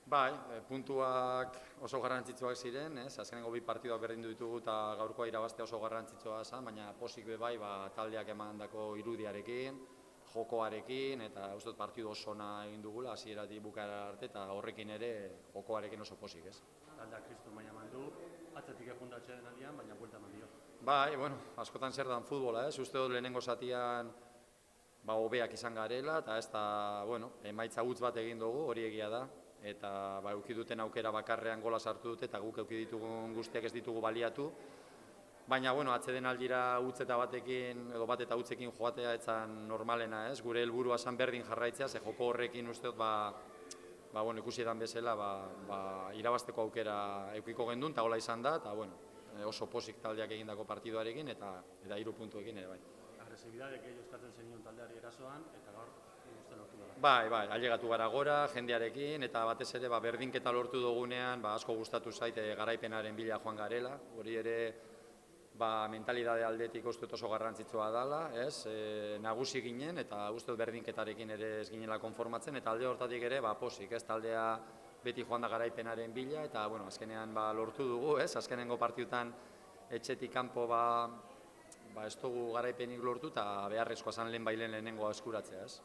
Bai, puntuak oso garrantzitsuak ziren, ez? Azkenengo bi partiduak berdindu ditugu eta gaurkoa irabaztea oso garrantzitsua zen, baina posik be bai, taldeak emandako irudiarekin, jokoarekin eta uste dut partidu oso ona egin dugula hasieratik bukaera arte eta horrekin ere jokoarekin oso posik, ez? Taldeak kristu maila eman du, atzetik egundatxe den aldian, baina buelta eman dio. Bai, bueno, askotan zer dan futbola, ez? Uste dut lehenengo zatian hobeak izan garela eta ez da, bueno, emaitza utz bat egin dugu, hori egia da. Eta eduki duten aukera bakarrean gola sartu dute eta guk eduki ditugun guztiak ez ditugu baliatu. Baina, bueno, atzeden aldira utz eta batekin, edo bat eta utzekin joatea etzan normalena, ez? Gure helburua zen berdin jarraitzea, ze joko horrekin uste dut, bueno, ikusi edan bezala, irabazteko aukera eukiko gendun, eta hola izan da, eta, bueno, oso posik taldeak egindako partiduarekin, eta 3 puntuekin ere, bai. Agresibidade gehiago eskatzen zenion taldeari erasoan, eta gaur uste lortu dela. Bai, ailegatu gara gora, jendearekin, eta batez ere berdinketa lortu dugunean, asko gustatu zait garaipenaren bila joan garela, hori ere mentalidade aldetik uste oso garrantzitsua dela, ez? Nagusi ginen, eta uste berdinketarekin ere ez ginela konformatzen, eta alde hortatik ere, posik, ez? Taldea beti joan da garaipenaren bila, eta, bueno, azkenean lortu dugu, ez? Azkenengo partidutan etxetik kanpo ez dugu garaipenik lortu, eta beharrezkoa zan lehenengoa eskuratzea, ez?